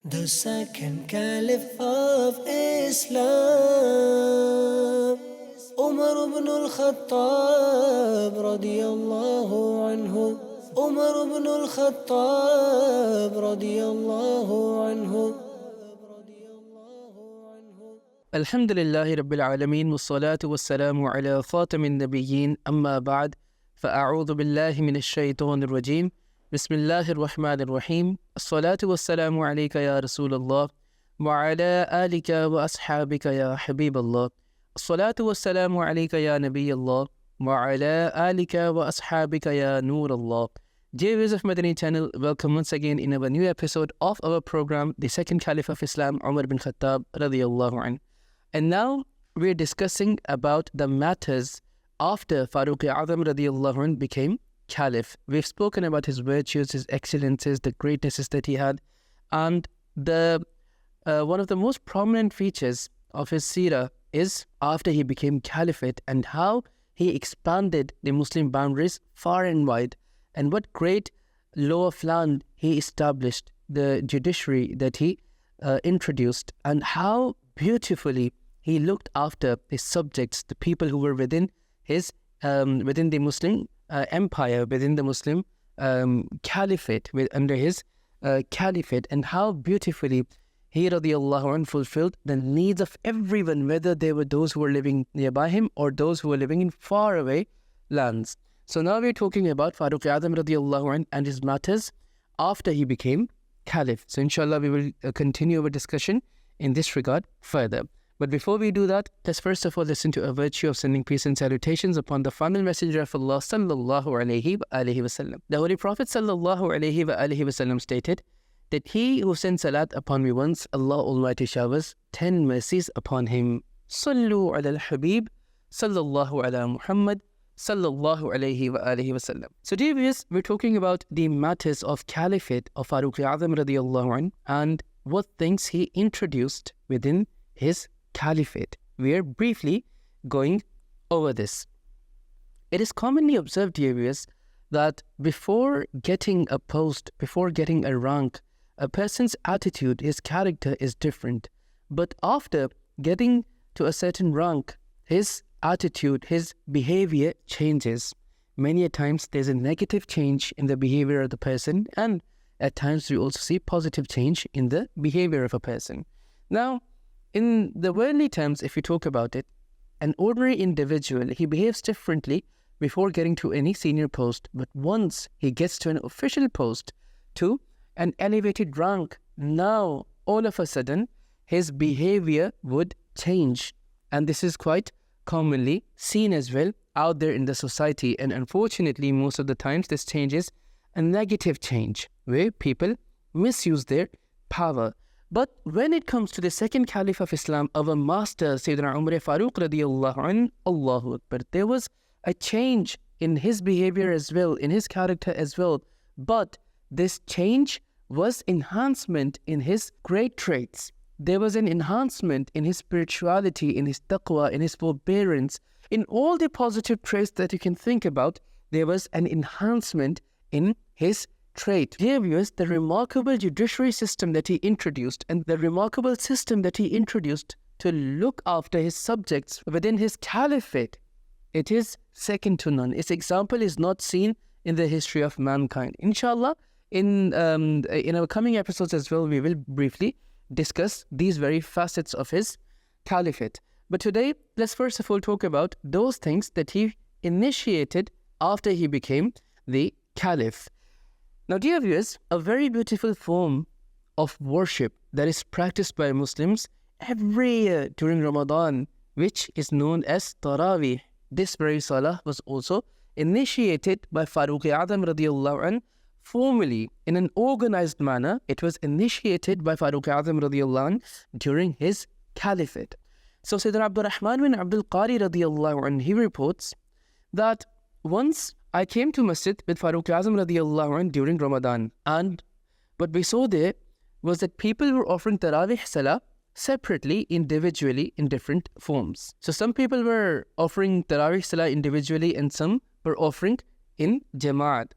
The second Caliph of Islam, Umar Bin Khattab رضی اللہ عنہ. Umar Bin Khattab رضی اللہ عنہ. الحمد لله رب العالمين والصلاة والسلام على خاتم النبيين أما بعد فأعوذ بالله من الشيطان الرجيم بسم الله الرحمن الرحيم الصلاة والسلام عليك يا رسول الله وعلى آلك وأصحابك يا حبيب الله الصلاة والسلام عليك يا نبي الله وعلى آلك وأصحابك يا نور الله. Dear viewers of Madani Channel, welcome once again in our new episode of our program, the second Caliph of Islam, Umar Bin Khattab رضی اللہ عنہ. And now we're discussing about the matters after Farooq Azam رضی اللہ عنہ became Caliph. We've spoken about his virtues, his excellences, the greatnesses that he had, and the one of the most prominent features of his seerah is after he became Caliphate and how he expanded the Muslim boundaries far and wide, and what great law of land he established, the judiciary that he introduced, and how beautifully he looked after his subjects, the people who were within his within the Muslim empire, within the Muslim caliphate, under his caliphate, and how beautifully he radiallahu anhu fulfilled the needs of everyone, whether they were those who were living nearby him or those who were living in faraway lands. So now we're talking about Farooq Azam radiallahu anhu and his matters after he became Caliph. So inshallah we will continue our discussion in this regard further. But before we do that, let's first of all listen to a virtue of sending peace and salutations upon the final messenger of Allah sallallahu alayhi wa alihi wasallam. The Holy Prophet sallallahu alayhi wa alihi wasallam stated that he who sends salat upon me once, Allah Almighty showers 10 mercies upon him. Sallu ala al-Habib sallallahu ala Muhammad sallallahu alayhi wa alihi wasallam. So dear viewers, we're talking about the matters of Caliphate of Farooq Azam radiallahu anhu and what things he introduced within his Caliphate. We are briefly going over this. It is commonly observed, dear viewers, that before getting a post, before getting a rank, a person's attitude, his character is different. But after getting to a certain rank, his attitude, his behavior changes. Many a times there's a negative change in the behavior of the person, and at times we also see positive change in the behavior of a person. Now, in the worldly terms, if you talk about it, an ordinary individual, he behaves differently before getting to any senior post. But once he gets to an official post, to an elevated rank, now all of a sudden his behavior would change. And this is quite commonly seen as well out there in the society. And unfortunately, most of the times this change is a negative change where people misuse their power. But when it comes to the second Caliph of Islam, our master, Sayyiduna Umar Farooq radiallahu anhu, Allahu Akbar, there was a change in his behavior as well, in his character as well. But this change was enhancement in his great traits. There was an enhancement in his spirituality, in his taqwa, in his forbearance, in all the positive traits that you can think about. There was an enhancement in his trait. Dear viewers, the remarkable judiciary system that he introduced and the remarkable system that he introduced to look after his subjects within his caliphate, it is second to none. Its example is not seen in the history of mankind. Inshallah, in our coming episodes as well, we will briefly discuss these very facets of his caliphate. But today, let's first of all talk about those things that he initiated after he became the caliph. Now, dear viewers, a very beautiful form of worship that is practiced by Muslims every year during Ramadan, which is known as Taraweeh. This very salah was also initiated by Farooq Azam radiallahu anhu formally in an organized manner. It was initiated by Farooq Azam radiallahu anhu during his caliphate. So Sayyidina Abdurrahman bin Abdul Qari radiallahu anhu, he reports that once I came to masjid with Farooq Azam radiallahu anhu during Ramadan, and what we saw there was that people were offering Taraweeh Salah separately, individually, in different forms. So some people were offering Taraweeh Salah individually and some were offering in Jama'at.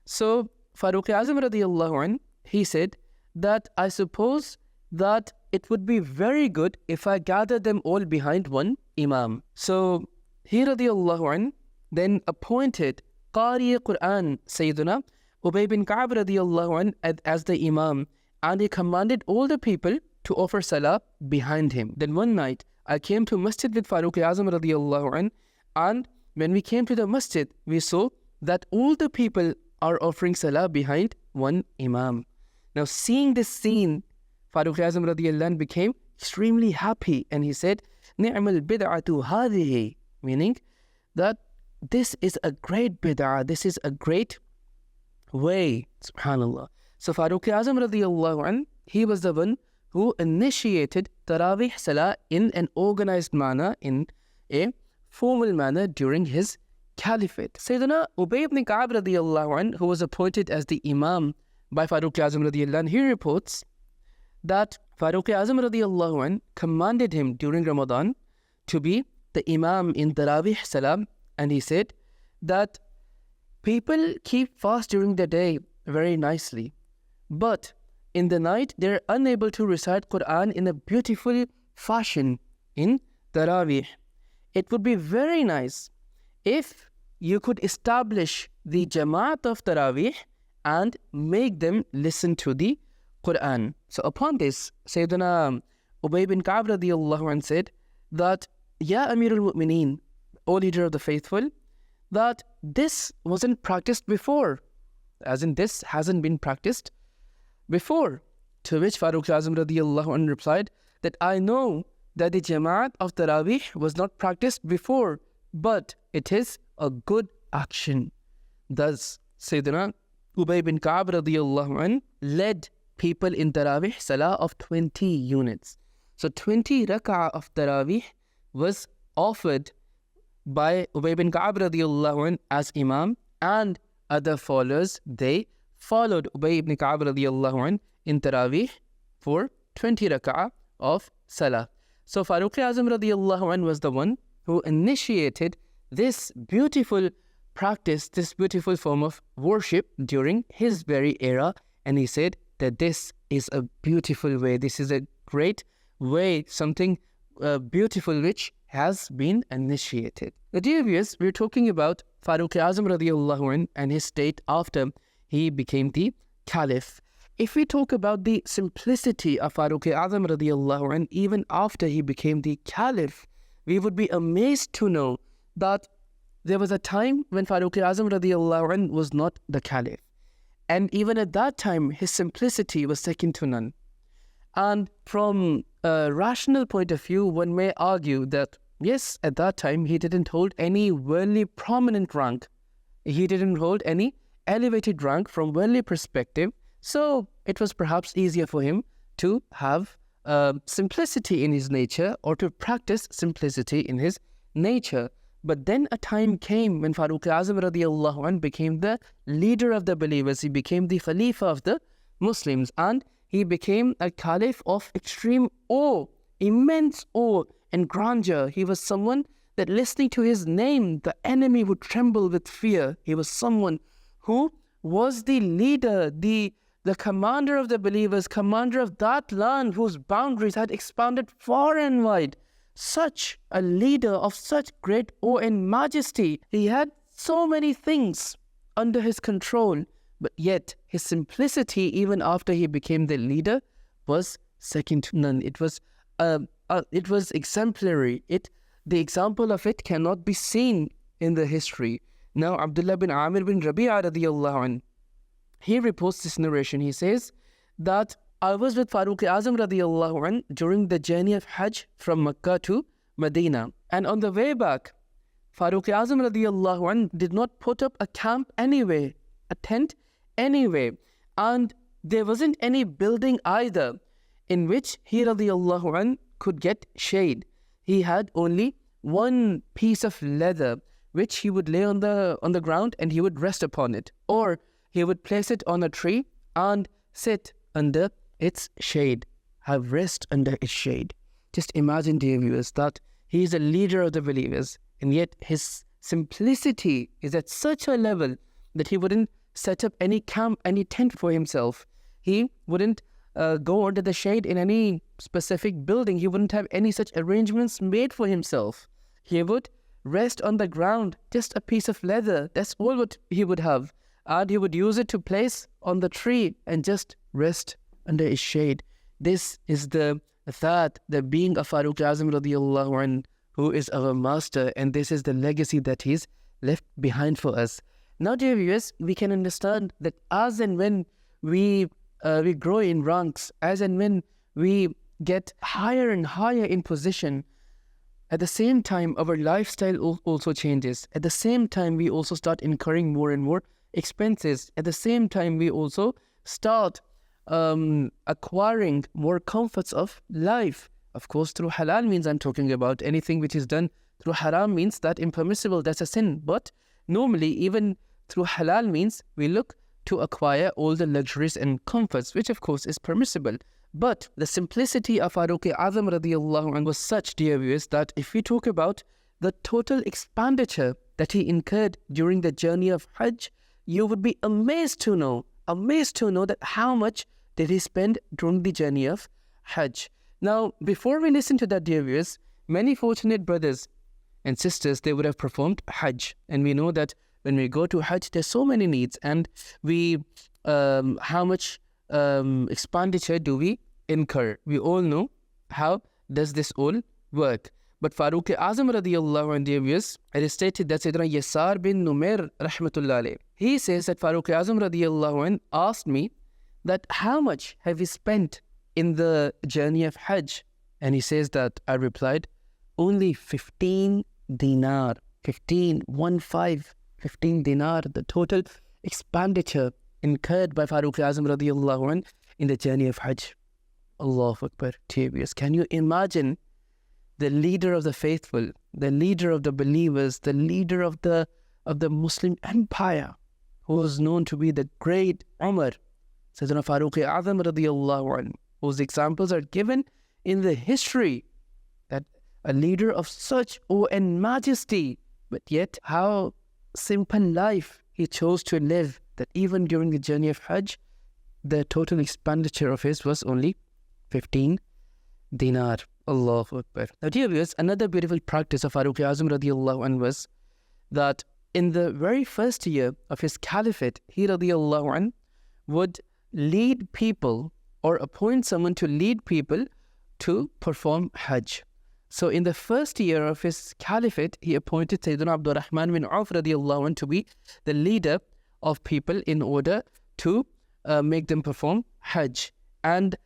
So Farooq Azam radiallahu anhu, he said that I suppose that it would be very good if I gather them all behind one Imam. So he radiallahu anhu then appointed Qari Quran Sayyiduna Umar bin Khattab radiallahu anhu as the Imam, and he commanded all the people to offer salah behind him. Then one night I came to masjid with Farooq Azam radiallahu anhu, and when we came to the masjid, we saw that all the people are offering salah behind one Imam. Now seeing this scene, Farooq Azam radiallahu anhu became extremely happy, and he said, "Ni'mal bid'atu hadhihi," meaning that this is a great bid'ah, this is a great way, subhanallah. So Farooq Azam radiallahu anhu, he was the one who initiated Tarawih Salah in an organized manner, in a formal manner during his Caliphate. Sayyiduna Umar ibn Khattab radiallahu anhu, who was appointed as the Imam by Farooq Azam radiallahu anhu, he reports that Farooq Azam radiallahu anhu commanded him during Ramadan to be the Imam in Tarawih Salah, and he said that people keep fast during the day very nicely, but in the night they're unable to recite Quran in a beautiful fashion in Tarawih. It would be very nice if you could establish the Jamaat of Tarawih and make them listen to the Quran. So upon this, Sayyiduna Umar bin Khattab radiallahu anhu said that, "Ya Amirul Mu'mineen, O leader of the faithful, that this wasn't practiced before, as in this hasn't been practiced before." To which Farooq Azam radiallahu anhu replied that, "I know that the Jamaat of Tarawih was not practiced before, but it is a good action." Thus, Sayyidina Umar bin Khattab radiallahu anhu led people in Tarawih Salah of 20 units. So 20 rak'ah of Tarawih was offered by Umar bin Khattab radiallahu anhu as Imam, and other followers, they followed Umar ibn Khattab radiallahu anhu in Tarawih for 20 rak'ah of Salah. So Farooq Azam radiallahu anhu was the one who initiated this beautiful practice, this beautiful form of worship during his very era, and he said that this is a beautiful way, this is a great way, something beautiful which has been initiated. The dear viewers, we're talking about Farooq Azam radiallahu anhu and his state after he became the Caliph. If we talk about the simplicity of Farooq Azam radiallahu anhu, even after he became the Caliph, we would be amazed to know that there was a time when Farooq Azam radiallahu anhu was not the Caliph. And even at that time, his simplicity was second to none. And from a rational point of view, one may argue that, yes, at that time, he didn't hold any worldly prominent rank. He didn't hold any elevated rank from worldly perspective. So it was perhaps easier for him to have simplicity in his nature, or to practice simplicity in his nature. But then a time came when Farooq Azam radiallahu anhu became the leader of the believers. He became the Khalifa of the Muslims, and he became a Caliph of extreme awe, immense awe and grandeur. He was someone that listening to his name, the enemy would tremble with fear. He was someone who was the leader, the commander of the believers, commander of that land whose boundaries had expanded far and wide. Such a leader of such great awe and majesty. He had so many things under his control, but yet his simplicity, even after he became the leader, was second to none. It was exemplary. The example of it cannot be seen in the history. Now, Abdullah bin Amir bin Rabi'a radiallahu anhu, he reports this narration. He says that I was with Farooq Azam radiallahu anhu during the journey of Hajj from Mecca to Medina. And on the way back, Farooq Azam radiallahu anhu did not put up a camp anywhere, a tent anywhere. And there wasn't any building either in which he radiallahu anhu could get shade. He had only one piece of leather which he would lay on the ground, and he would rest upon it. Or he would place it on a tree and sit under its shade, have rest under its shade. Just imagine, dear viewers, that he is a leader of the believers, and yet his simplicity is at such a level that he wouldn't set up any camp, any tent for himself. He wouldn't go under the shade in any specific building. He wouldn't have any such arrangements made for himself. He would rest on the ground, just a piece of leather. That's all what he would have. And he would use it to place on the tree and just rest under its shade. This is the being of Farooq Azam radiallahu anhu, who is our master, and this is the legacy that he's left behind for us. Now, dear viewers, we can understand that as and when we grow in ranks, as and when we get higher and higher in position, at the same time, our lifestyle also changes. At the same time, we also start incurring more and more expenses. At the same time, we also start acquiring more comforts of life. Of course, through halal means I'm talking about. Anything which is done through haram means that impermissible, that's a sin. But normally, even through halal means, we look to acquire all the luxuries and comforts, which of course is permissible. But the simplicity of Farooq Azam radiallahu anhu was such, dear viewers, that if we talk about the total expenditure that he incurred during the journey of Hajj, you would be amazed to know that how much did he spend during the journey of Hajj. Now, before we listen to that, dear viewers, many fortunate brothers and sisters, they would have performed Hajj. And we know that when we go to Hajj, there's so many needs. And how much expenditure do we incur? We all know how does this all work. But Farooq Azam radiallahu anhu, dear viewers, it is stated that Sayyiduna Yasar bin Numair rahmatullah alayh, he says that Farooq Azam radiallahu anhu asked me that how much have you spent in the journey of Hajj? And he says that I replied, only 15 dinar, 15 dinar, the total expenditure incurred by Farooq Azam radiallahu anhu in the journey of Hajj. Allahu Akbar. Can you imagine the leader of the faithful, the leader of the believers, the leader of the Muslim empire, who was known to be the great Umar, Sayyiduna Farooq Azam radiallahu anhu, whose examples are given in the history, that a leader of such awe and majesty, but yet how simple life he chose to live, that even during the journey of Hajj, the total expenditure of his was only 15 dinar. Allahu Akbar. Now, dear viewers, another beautiful practice of Farooq Azam radiallahu anhu was that in the very first year of his caliphate, he radiallahu anhu would lead people or appoint someone to lead people to perform Hajj. So in the first year of his caliphate, he appointed Sayyiduna Abdul Rahman bin Auf radiallahu anhu to be the leader of people in order to make them perform Hajj. And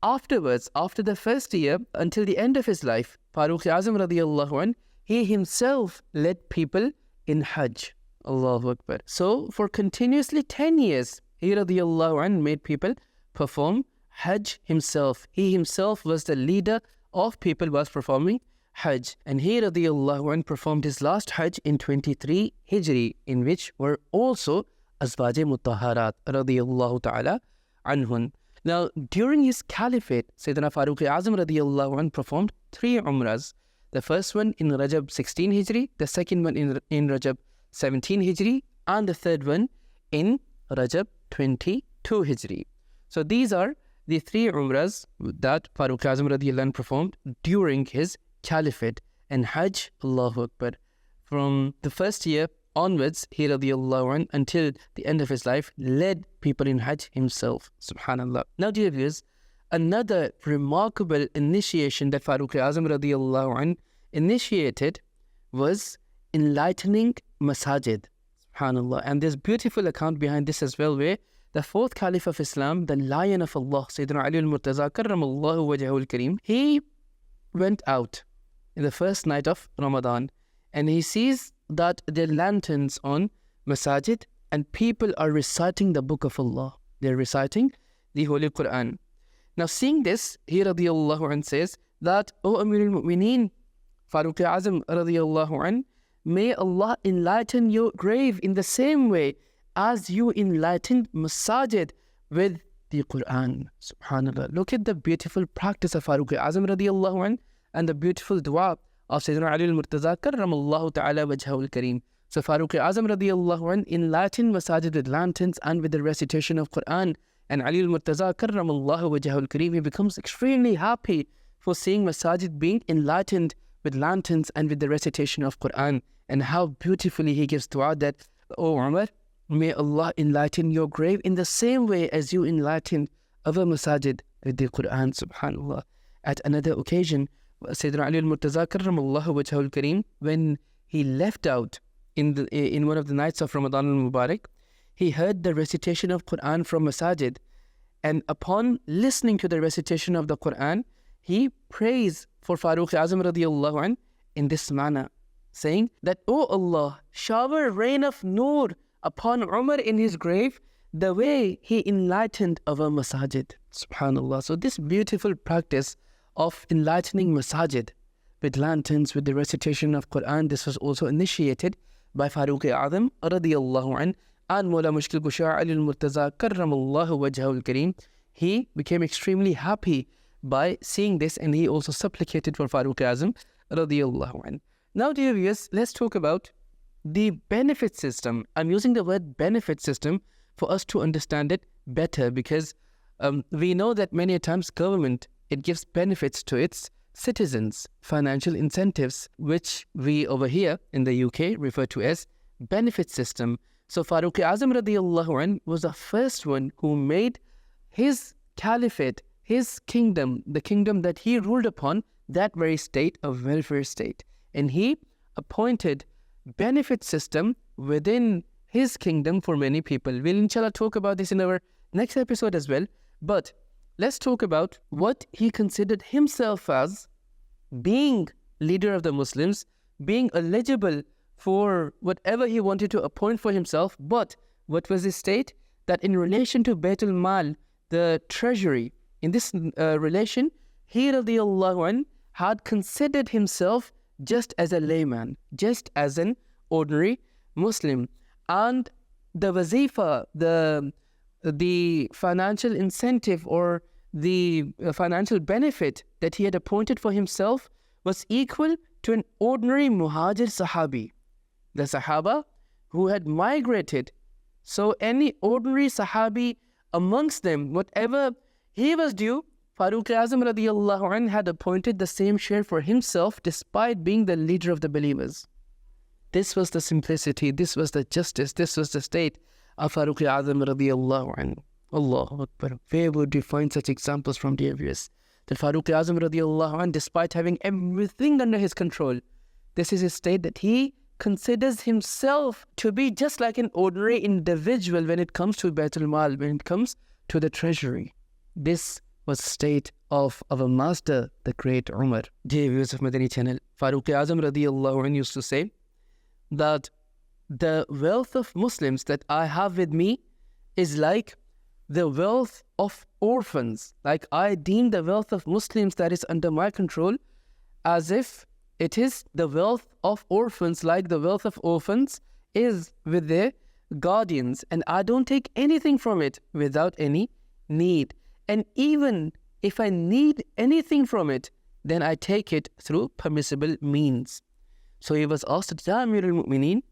afterwards, after the first year, until the end of his life, Farooq Azam radiallahu anhu, he himself led people in Hajj. Allahu Akbar. So for continuously 10 years, he radiallahu anhu made people perform Hajj himself. He himself was the leader of people was performing Hajj. And he radiallahu anhu performed his last Hajj in 23 Hijri, in which were also Azwaj Mutahharat radiallahu ta'ala anhun. Now, during his caliphate, Sayyidina Farooq Azam radiallahu anhu performed 3 Umrahs. The first one in Rajab 16 Hijri, the second one in Rajab 17 Hijri, and the third one in Rajab 22 Hijri. So these are the 3 Umrahs that Farooq Azam radiallahu anhu performed during his caliphate. And Hajj, Allahu Akbar, from the first year onwards, he radiallahu anhu, until the end of his life, led people in Hajj himself. Subhanallah. Now, dear viewers, another remarkable initiation that Farooq Azam radiallahu anhu initiated was enlightening masajid. Subhanallah. And there's beautiful account behind this as well, where the 4th Caliph of Islam, the Lion of Allah, Sayyiduna Ali al-Murtaza karramallahu wajhahu al-Kareem, he went out in the first night of Ramadan, and he sees that there are lanterns on masajid and people are reciting the book of Allah. They're reciting the Holy Quran. Now, seeing this, he radiallahu anhu says that, O Amir al-Mu'mineen, Farooq Azam radiallahu anhu, may Allah enlighten your grave in the same way as you enlightened masajid with the Quran. Subhanallah. Look at the beautiful practice of Farooq Azam radiallahu anhu and the beautiful dua of Sayyidina Ali al-Murtaza karramallahu ta'ala wajhahu al-Kareem. So Farooq Azam radiallahu anhu enlightened masajid with lanterns and with the recitation of Quran. And Ali al-Murtaza karramallahu wajhahu al-kareem, he becomes extremely happy for seeing masajid being enlightened with lanterns and with the recitation of Quran. And how beautifully he gives dua that, "Oh Umar, may Allah enlighten your grave in the same way as you enlightened other masajid with the Quran." Subhanallah. At another occasion, Sayyiduna Ali al-Murtaza karramallahu wajhahu al-kareem, when he left out in one of the nights of Ramadan al-Mubarak, he heard the recitation of Quran from masajid, and upon listening to the recitation of the Quran, he prays for Farooq Azam radiyallahu anh in this manner, saying that, "Oh Allah, shower rain of noor upon Umar in his grave, the way he enlightened our masajid." Subhanallah. So this beautiful practice of enlightening masajid with lanterns, with the recitation of Quran, this was also initiated by Farooq Azam radiyallahu anh and Mawla Mushkil Kusha Ali al-Murtaza karramallahu wajhahu al-kareem. He became extremely happy by seeing this, and he also supplicated for Farooq Azam radiyallahu anh. Now dear viewers, let's talk about the benefit system. I'm using the word benefit system for us to understand it better, because we know that many times government, it gives benefits to its citizens, financial incentives, which we over here in the UK refer to as benefit system. So Farooq Azam radiyallahu anh was the first one who made his caliphate, his kingdom, the kingdom that he ruled upon, that very state, a welfare state. And he appointed benefit system within his kingdom for many people. We'll inshallah talk about this in our next episode as well. But let's talk about what he considered himself as being leader of the Muslims, being eligible for whatever he wanted to appoint for himself. But what was his state? That in relation to Baytul Mal, the treasury, in this relation, he radiyallahu anh had considered himself just as a layman, just as an ordinary Muslim. And the wazifa, the financial incentive or the financial benefit that he had appointed for himself was equal to an ordinary muhajir sahabi, the sahaba who had migrated. So any ordinary sahabi amongst them, whatever he was due, Farooq Azam radiyallahu anh had appointed the same share for himself, despite being the leader of the believers. This was the simplicity, this was the justice, this was the state of Farooq Azam radiyallahu anh. Allahu Akbar. Where would we find such examples from, dear viewers? That Farooq Azam radiyallahu anh, despite having everything under his control, this is his state that he considers himself to be just like an ordinary individual when it comes to Baytul Mal, when it comes to the treasury. This was the state of our master, the great Umar. Dear viewers of Madani Channel, Farooq Azam radiyallahu anh used to say that the wealth of Muslims that I have with me is like the wealth of orphans. Like I deem the wealth of Muslims that is under my control as if it is the wealth of orphans, like the wealth of orphans is with their guardians. And I don't take anything from it without any need. And even if I need anything from it, then I take it through permissible means. So he was asked, "Ya Amir al-Mu'mineen,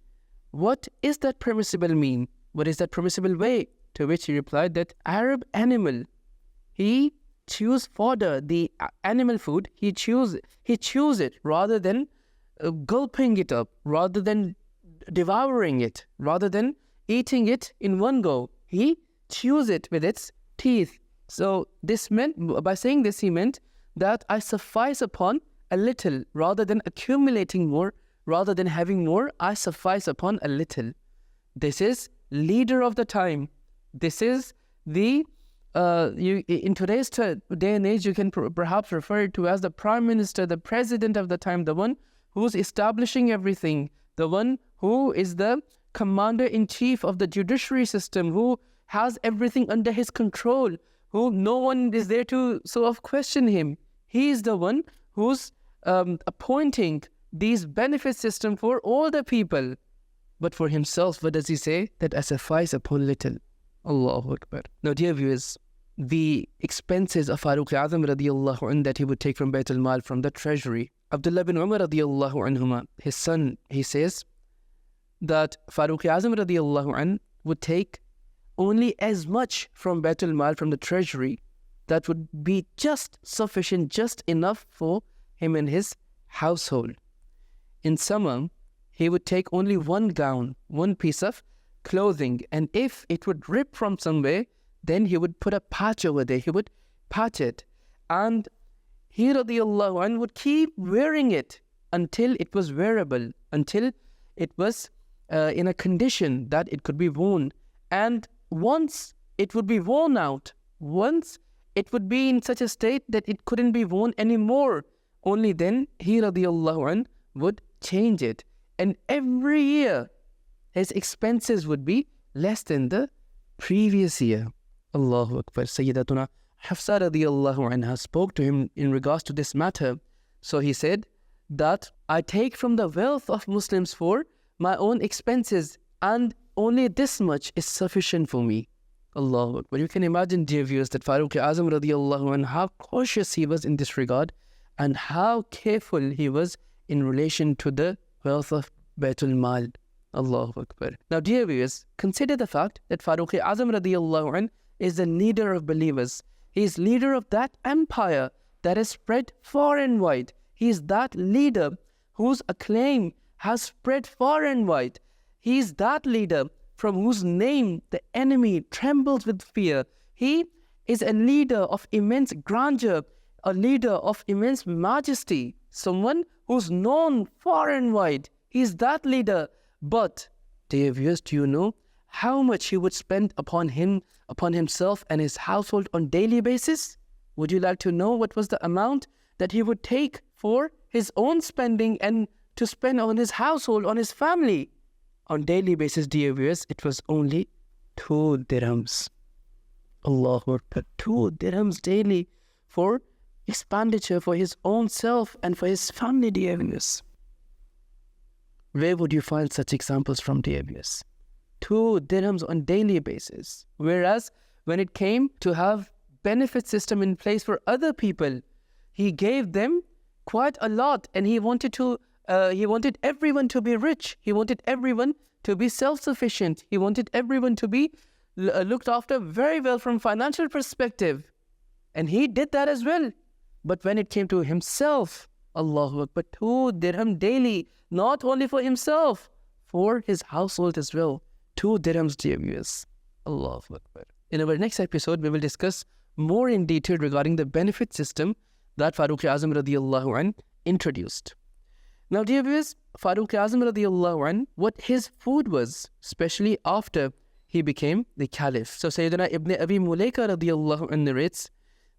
what is that permissible mean? What is that permissible way?" To which he replied that Arab animal, he chews fodder, the animal food, he chews it rather than gulping it up, rather than devouring it, rather than eating it in one go. He chews it with its teeth. So this meant, by saying this, he meant that I suffice upon a little rather than accumulating more, rather than having more, I suffice upon a little. This is leader of the time. This is the, in today's day and age, you can perhaps refer it to as the prime minister, the president of the time, the one who's establishing everything, the one who is the commander-in-chief of the judiciary system, who has everything under his control, who no one is there to sort of question him. He is the one who's appointing these benefit system for all the people. But for himself, what does he say? That I suffice upon little. Allahu Akbar. Now, dear viewers, the expenses of Farooq Azam radiyallahu anhu that he would take from Baytul Mal, from the treasury, Abdullah bin Umar radiyallahu anhuma, his son, he says that Farooq Azam radiyallahu anhu would take only as much from Baitul Mal, from the treasury, that would be just sufficient, just enough for him and his household. In summer, he would take only one gown, one piece of clothing, and if it would rip from somewhere, then he would put a patch over there, he would patch it, and he radiallahu anh would keep wearing it until it was wearable, until it was in a condition that it could be worn. And once it would be worn out, once it would be in such a state that it couldn't be worn anymore, only then he radiallahu anh would change it. And every year his expenses would be less than the previous year. Allahu Akbar. Sayyidatuna Hafsa radiallahu anha spoke to him in regards to this matter. So he said that I take from the wealth of Muslims for my own expenses, and only this much is sufficient for me. Allahu Akbar. You can imagine, dear viewers, that Farooq Azam radiallahu anh, how cautious he was in this regard and how careful he was in relation to the wealth of Baitul Mal. Allahu Akbar. Now, dear viewers, consider the fact that Farooq Azam radiallahu anh is the leader of believers. He is leader of that empire that has spread far and wide. He is that leader whose acclaim has spread far and wide. He is that leader from whose name the enemy trembles with fear. He is a leader of immense grandeur, a leader of immense majesty, someone who's known far and wide. He is that leader. But, dear viewers, do you know how much he would spend upon himself and his household on daily basis? Would you like to know what was the amount that he would take for his own spending and to spend on his household, on his family? On daily basis, dear viewers, it was only 2 dirhams. Allahu Akbar. 2 dirhams daily for expenditure for his own self and for his family, dear viewers. Where would you find such examples from, dear viewers? 2 dirhams on daily basis. Whereas when it came to have benefit system in place for other people, he gave them quite a lot, and he wanted everyone to be rich. He wanted everyone to be self-sufficient. He wanted everyone to be looked after very well from financial perspective. And he did that as well. But when it came to himself, Allahu Akbar, 2 dirham daily, not only for himself, for his household as well. 2 dirhams, dear viewers. Allahu Akbar. In our next episode, we will discuss more in detail regarding the benefit system that Farooq Azam radiallahu anh introduced. Now, dear viewers, Farooq Azam radiallahu anh, what his food was, especially after he became the Caliph. So Sayyiduna Ibn Abi Mulaika radiallahu anh narrates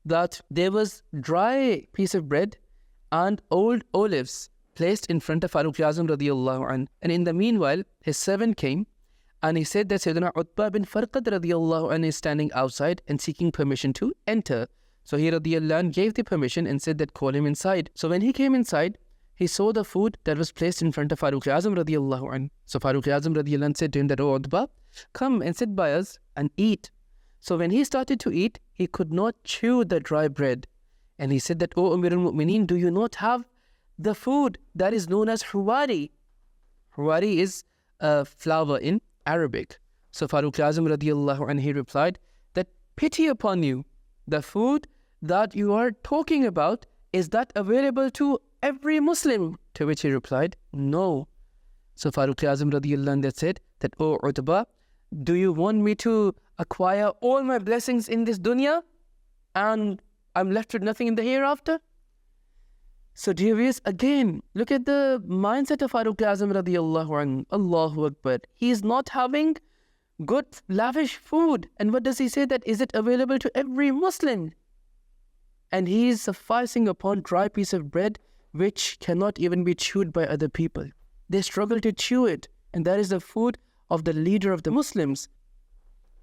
that there was dry piece of bread and old olives placed in front of Farooq Azam radiallahu anh. And in the meanwhile, his servant came and he said that Sayyiduna Utbah bin Farqad radiallahu anh is standing outside and seeking permission to enter. So he radiallahu anh gave the permission and said that call him inside. So when he came inside, he saw the food that was placed in front of Farooq Azam radiallahu anh. So Farooq Azam radiallahu anh said to him that, "Oh Utbah, come and sit by us and eat." So when he started to eat, he could not chew the dry bread. And he said that, "Oh Amir al-Mu'mineen, do you not have the food that is known as huwari?" Huwari is a flour in Arabic. So Farooq Azam radiallahu anh, he replied that, "Pity upon you, the food that you are talking about, is that available to every Muslim?" To which he replied, "No." So Farooq Azam radiallahu anh said that, "Oh Utbah, do you want me to acquire all my blessings in this dunya and I'm left with nothing in the hereafter?" So dear viewers, again, look at the mindset of Farooq Azam radiallahu anh. Allahu Akbar. He is not having good, lavish food. And what does he say? That is it available to every Muslim? And he is sufficing upon dry piece of bread which cannot even be chewed by other people. They struggle to chew it. And that is the food of the leader of the Muslims.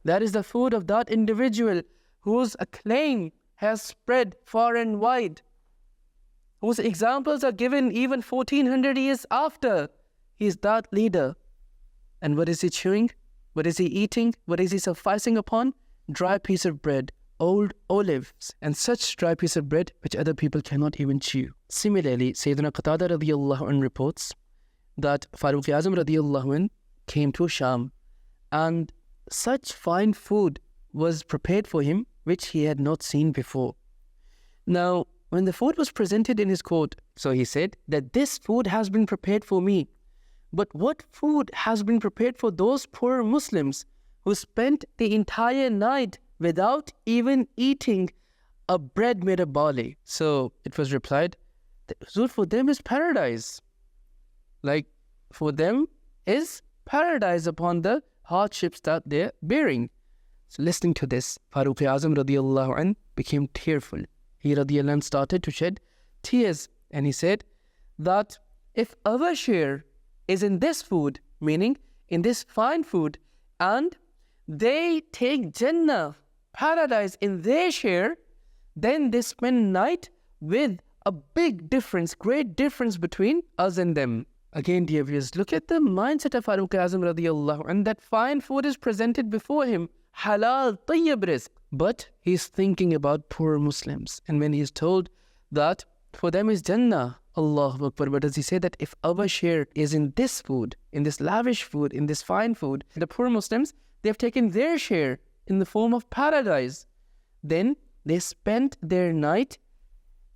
That is the food of that individual whose acclaim has spread far and wide, whose examples are given even 1400 years after. He is that leader. And what is he chewing? What is he eating? What is he sufficing upon? Dry piece of bread, old olives, and such dry piece of bread which other people cannot even chew. Similarly, Sayyiduna Khattab radiallahu anh reports that Farooq Azam radiallahu anh came to Sham, and such fine food was prepared for him, which he had not seen before. Now, when the food was presented in his court, so he said that this food has been prepared for me. But what food has been prepared for those poor Muslims who spent the entire night without even eating a bread made of barley? So it was replied, that Huzur, for them is paradise. Like, for them is paradise upon the hardships that they're bearing. So listening to this, Farooq-e-Azam radi Allah anh became tearful. He radi Allah anh started to shed tears, and he said that if our share is in this food, meaning in this fine food, and they take Jannah, paradise, in their share, then they spend night with a big difference, great difference between us and them. Again, dear viewers, look at the mindset of Farooq-e-Azam radiallahu anhu, that fine food is presented before him, halal, tayyib rizq, but he's thinking about poor Muslims. And when he's told that for them is Jannah, Allahu Akbar, but does he say that if our share is in this food, in this lavish food, in this fine food, the poor Muslims, they have taken their share in the form of paradise, then they spent their night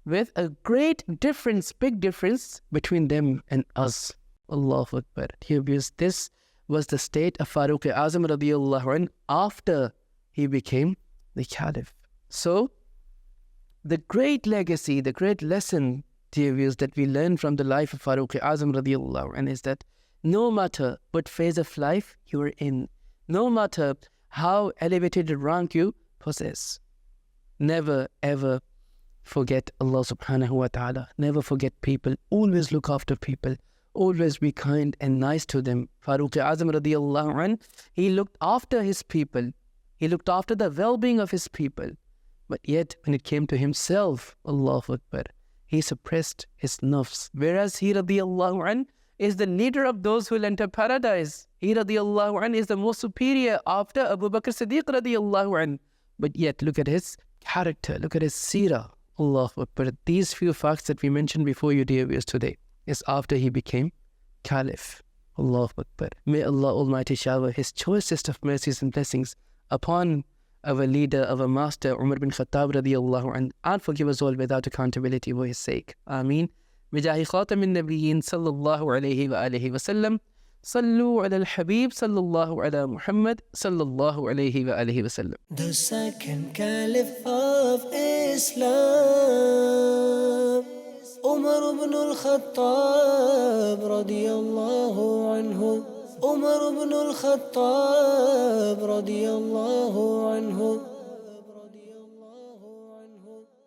with a great difference, big difference between them and us. Allahu Akbar. Here, because this was the state of Farooq-e-Azam radiallahu anhu after he became the Caliph. So, the great legacy, the great lesson, dear viewers, that we learn from the life of Farooq-e-Azam radiallahu anhu is that no matter what phase of life you are in, no matter how elevated a rank you possess, never ever forget Allah subhanahu wa ta'ala. Never forget people. Always look after people. Always be kind and nice to them. Farooq-e-Azam radiallahu anh, he looked after his people. He looked after the well-being of his people. But yet, when it came to himself, Allahu Akbar, he suppressed his nafs. Whereas he radiallahu anh is the leader of those who will enter paradise. He radiallahu anh is the most superior after Abu Bakr Siddiq radiallahu anh. But yet, look at his character, look at his seerah. Allahu Akbar. These few facts that we mentioned before you, dear viewers, today is after he became Caliph. Allahu Akbar. May Allah Almighty shower His choicest of mercies and blessings upon our leader, our master, Umar Bin Khattab radiallahu anh, and forgive us all without accountability for his sake. Ameen. Bijahi khatamin nabiyyin sallallahu alayhi wa alihi wa sallam. Sallu ala al-Habib sallallahu ala Muhammad sallallahu alayhi wa alihi wa sallam. The second Caliph of Islam, Umar bin Khattab radiyallahu anhu. Umar bin Khattab radiyallahu anhu.